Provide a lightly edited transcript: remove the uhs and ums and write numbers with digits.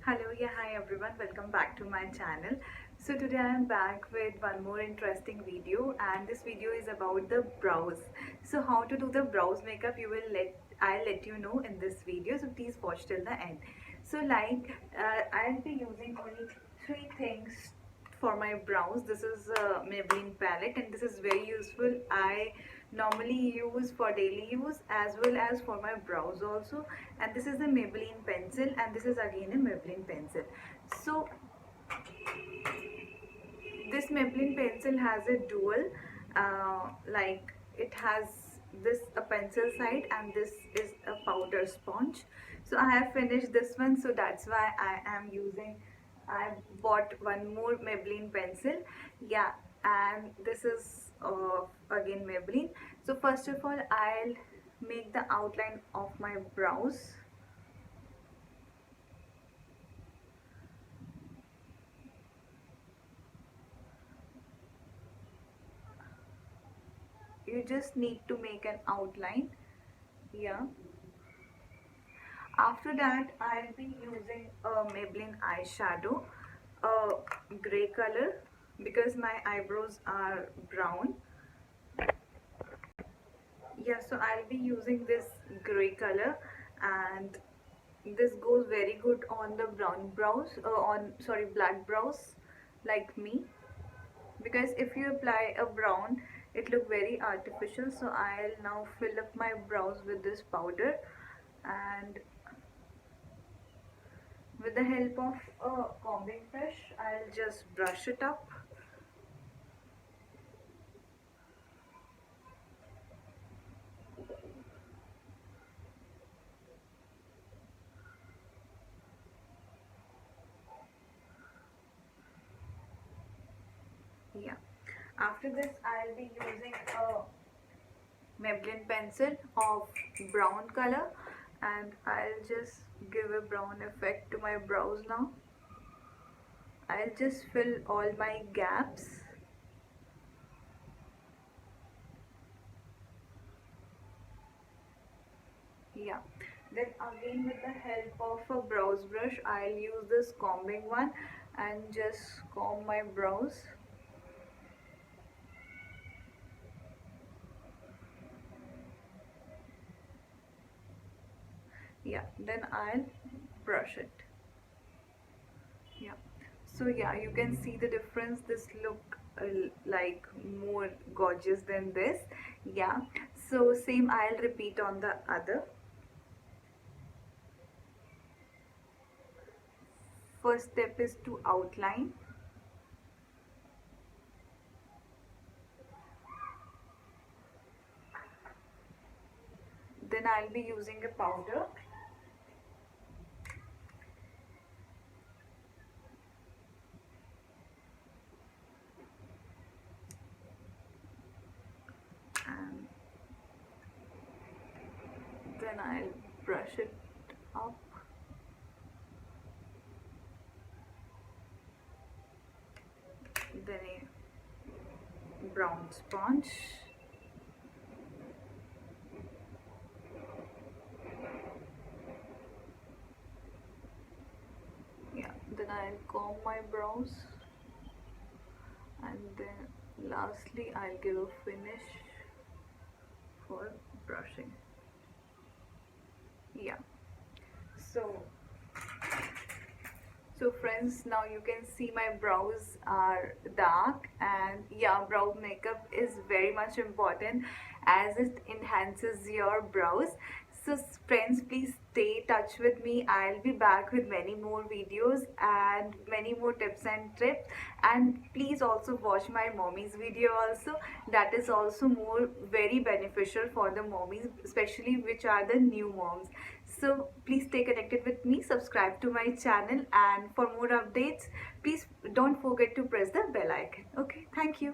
Hello, yeah, hi everyone, welcome back to my channel. So today I am back with one more interesting video, and this video is about the brows. So how to do the brows makeup, I'll let you know in this video, so please watch till the end. So I'll be using only three things for my brows. This is a Maybelline palette and this is very useful. I normally use for daily use as well as for my brows also. And this is the Maybelline pencil and this is again a Maybelline pencil. So this Maybelline pencil has a dual, it has this a pencil side and this is a powder sponge. So I have finished this one, so that's why I bought one more Maybelline pencil. Yeah, and this is again Maybelline. So first of all, I'll make the outline of my brows. You just need to make an outline. Yeah, after that I'll be using a Maybelline eyeshadow, a gray color, because my eyebrows are brown. Yeah, so I'll be using this gray color, and this goes very good on the brown brows, on sorry black brows like me, because if you apply a brown it look very artificial. So I'll now fill up my brows with this powder, and with the help of a combing brush I'll just brush it up. Yeah, after this I'll be using a Maybelline pencil of brown color, and I'll just give a brown effect to my brows now. I'll just fill all my gaps. Yeah, then again with the help of a brows brush I'll use this combing one and just comb my brows. Yeah, then I'll brush it. Yeah, so yeah, you can see the difference. This look like more gorgeous than this. Yeah, so same I'll repeat on the other. First step is to outline. Then I'll be using a powder. And then I'll brush it up. Then a brown sponge. Yeah, then I'll comb my brows, and then lastly I'll give a finish for brushing. Yeah, so friends, now you can see my brows are dark, and yeah, brow makeup is very much important as it enhances your brows. So friends, please stay in touch with me. I'll be back with many more videos and many more tips and tricks, and please also watch my mommy's video also. That is also more very beneficial for the mommies, especially which are the new moms. So please stay connected with me, subscribe to my channel, and for more updates please don't forget to press the bell icon. Okay, thank you.